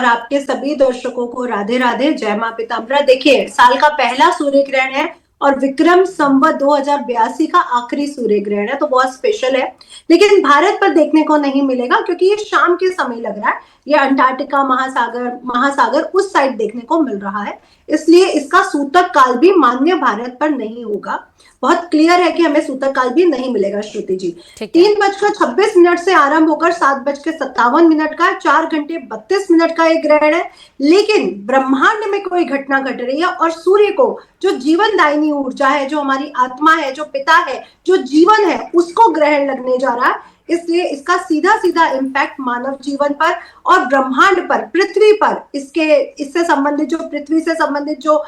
और आपके सभी दर्शकों को राधे राधे, जय मां पीताम्बरा। देखिए, साल का पहला सूर्य ग्रहण है और विक्रम संवत 2082 का आखिरी सूर्य ग्रहण है, तो बहुत स्पेशल है। लेकिन भारत पर देखने को नहीं मिलेगा क्योंकि ये शाम के समय लग रहा है। ये अंटार्कटिका महासागर महासागर उस साइड देखने को मिल रहा है, इसलिए इसका सूतक काल भी मान्य भारत पर नहीं होगा। बहुत क्लियर है कि हमें सूतक काल भी नहीं मिलेगा, श्रुति जी। ठीक है। 3:26 से आरंभ होकर 7:57 का 4 घंटे 32 मिनट का एक ग्रहण है। लेकिन ब्रह्मांड में कोई घटना घट रही है और सूर्य को, जो जीवनदायिनी ऊर्जा है, जो हमारी आत्मा है, जो पिता है, जो जीवन है, उसको ग्रहण लगने जा रहा है। इसलिए इसका सीधा सीधा इम्पैक्ट मानव जीवन पर और ब्रह्मांड पर, पृथ्वी पर, इससे संबंधित जो पृथ्वी से संबंधित जो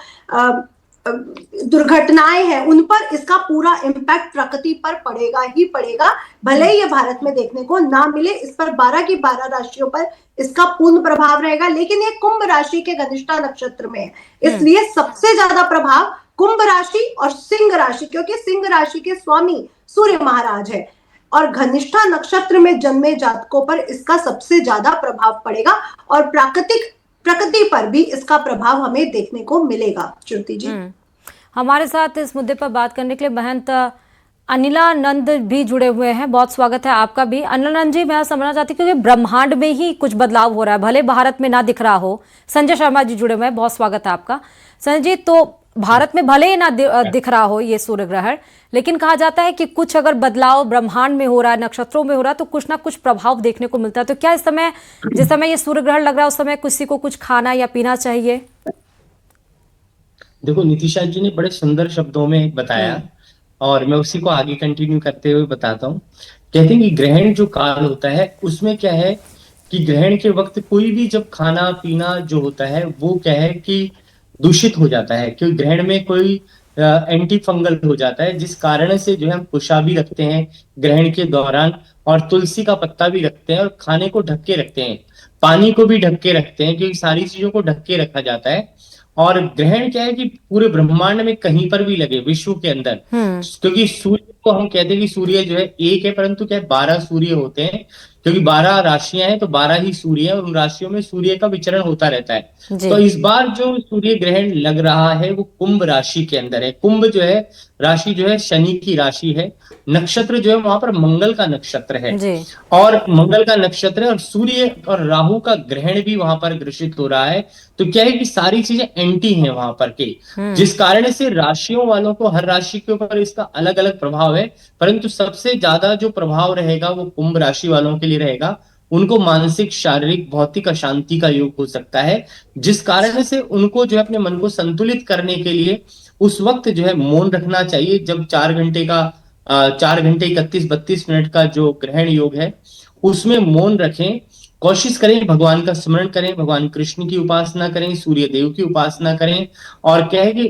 दुर्घटनाएं हैं उन पर इसका पूरा इम्पैक्ट प्रकृति पर पड़ेगा ही पड़ेगा, भले ही ये भारत में देखने को ना मिले। इस पर 12 की 12 राशियों पर इसका पूर्ण प्रभाव रहेगा, लेकिन ये कुंभ राशि के घनिष्ठा नक्षत्र में है, इसलिए सबसे ज्यादा प्रभाव कुंभ राशि और सिंह राशि, क्योंकि सिंह राशि के स्वामी सूर्य महाराज है और घनिष्ठा नक्षत्र में जन्मे जातकों पर इसका सबसे ज्यादा प्रभाव पड़ेगा और प्रकृति पर भी इसका प्रभाव हमें देखने को मिलेगा। श्रुति जी, हमारे साथ इस मुद्दे पर बात करने के लिए महंत अनिलानंद भी जुड़े हुए हैं। बहुत स्वागत है आपका भी। अनिलानंद जी, मैं समझना चाहती हूँ क्योंकि ब्रह्मांड में ही कुछ बदलाव हो रहा है, भले भारत में ना दिख रहा हो। संजय शर्मा जी जुड़े हुए हैं, बहुत स्वागत है आपका। संजय जी, तो भारत में भले ही ना दिख रहा हो ये सूर्य ग्रहण, लेकिन कहा जाता है कि कुछ अगर बदलाव ब्रह्मांड में हो रहा है, नक्षत्रों में हो रहा है, तो कुछ ना कुछ प्रभाव देखने को मिलता है। तो क्या इस समय, जिस समय ये सूर्य ग्रहण लग रहा है, उस समय किसी को कुछ खाना या पीना चाहिए? देखो, नितिशा जी ने बड़े सुंदर शब्दों में बताया और मैं उसी को आगे कंटिन्यू करते हुए बताता हूँ। कहते हैं कि ग्रहण जो काल होता है उसमें क्या है कि ग्रहण के वक्त कोई भी जब खाना पीना जो होता है वो क्या है कि दूषित हो जाता है, क्योंकि ग्रहण में कोई एंटी फंगल हो जाता है, जिस कारण से जो है हम कुशा भी रखते हैं ग्रहण के दौरान और तुलसी का पत्ता भी रखते हैं और खाने को ढक के रखते हैं, पानी को भी ढक के रखते हैं, क्योंकि सारी चीजों को ढक के रखा जाता है। और ग्रहण क्या है कि पूरे ब्रह्मांड में कहीं पर भी लगे विश्व के अंदर, क्योंकि सूर्य को हम कहते हैं कि सूर्य जो है एक है, परंतु क्या है 12 सूर्य होते हैं, क्योंकि 12 राशियां हैं तो 12 ही सूर्य हैं और उन राशियों में सूर्य का विचरण होता रहता है। तो इस बार जो सूर्य ग्रहण लग रहा है वो कुंभ राशि के अंदर है। कुंभ जो है राशि जो है शनि की राशि है, नक्षत्र जो है वहां पर मंगल का नक्षत्र है और मंगल का नक्षत्र है और सूर्य और राहु का ग्रहण भी वहां पर ग्रसित हो रहा है। तो क्या है कि सारी चीजें एंटी हैं वहां पर के, जिस कारण से राशियों वालों को हर राशि के ऊपर इसका अलग अलग प्रभाव है, परंतु सबसे ज्यादा जो प्रभाव रहेगा वो कुंभ राशि वालों के लिए रहेगा। उनको मानसिक शारीरिक भौतिक अशांति का योग हो सकता है, जिस कारण से उनको जो है अपने मन को संतुलित करने के लिए उस वक्त जो है मौन रखना चाहिए। जब 4 घंटे 31-32 मिनट का जो ग्रहण योग है उसमें मौन रखें, कोशिश करें भगवान का स्मरण करें, भगवान कृष्ण की उपासना करें, सूर्य देव की उपासना करें। और क्या है कि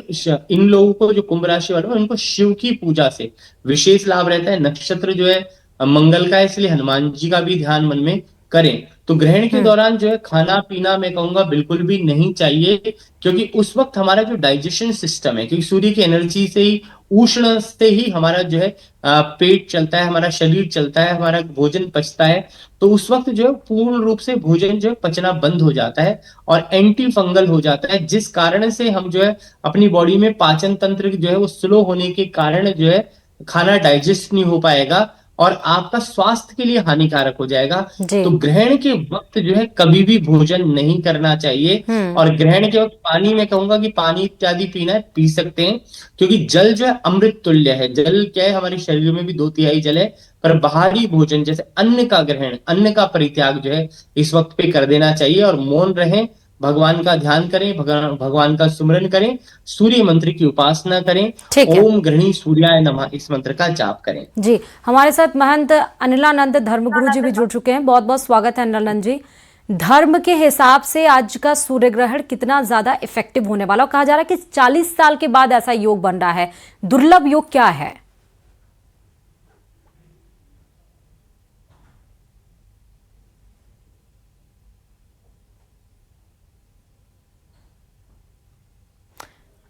इन लोगों को जो कुंभ राशि वाले हैं उनको शिव की पूजा से विशेष लाभ रहता है। नक्षत्र जो है मंगल का है, इसलिए हनुमान जी का भी ध्यान मन में करें। तो ग्रहण के दौरान जो है खाना पीना मैं कहूंगा बिल्कुल भी नहीं चाहिए, क्योंकि उस वक्त हमारा जो डाइजेशन सिस्टम है, क्योंकि सूर्य की एनर्जी से ही, उष्ण से ही हमारा जो है पेट चलता है, हमारा शरीर चलता है, हमारा भोजन पचता है। तो उस वक्त जो है पूर्ण रूप से भोजन जो है पचना बंद हो जाता है और एंटी फंगल हो जाता है, जिस कारण से हम जो है अपनी बॉडी में पाचन तंत्र जो है वो स्लो होने के कारण जो है खाना डाइजेस्ट नहीं हो पाएगा और आपका स्वास्थ्य के लिए हानिकारक हो जाएगा। तो ग्रहण के वक्त जो है कभी भी भोजन नहीं करना चाहिए और ग्रहण के वक्त पानी, मैं कहूंगा कि पानी इत्यादि पीना है, पी सकते हैं, क्योंकि जल जो है अमृत तुल्य है। जल क्या है, हमारे शरीर में भी 2/3 जल है, पर बाहरी भोजन जैसे अन्न का ग्रहण, अन्न का परित्याग जो है इस वक्त पे कर देना चाहिए और मौन रहें, भगवान का ध्यान करें, भगवान का सुमरन करें, सूर्य मंत्र की उपासना करें, ओम गृणी सूर्याय नमः इस मंत्र का जाप करें। जी, हमारे साथ महंत अनिलानंद धर्मगुरु जी भी जुड़ चुके हैं। बहुत बहुत स्वागत है अनिलानंद जी। धर्म के हिसाब से आज का सूर्य ग्रहण कितना ज्यादा इफेक्टिव होने वाला, कहा जा रहा है कि 40 साल के बाद ऐसा योग बन रहा है, दुर्लभ योग क्या है?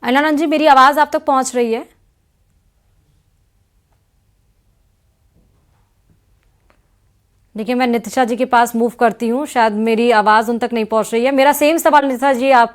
अनिलानंद जी, मेरी आवाज आप तक पहुंच रही है? देखिए, मैं नितिशा जी के पास मूव करती हूँ, शायद मेरी आवाज़ उन तक नहीं पहुँच रही है। मेरा सेम सवाल नितिशा जी आप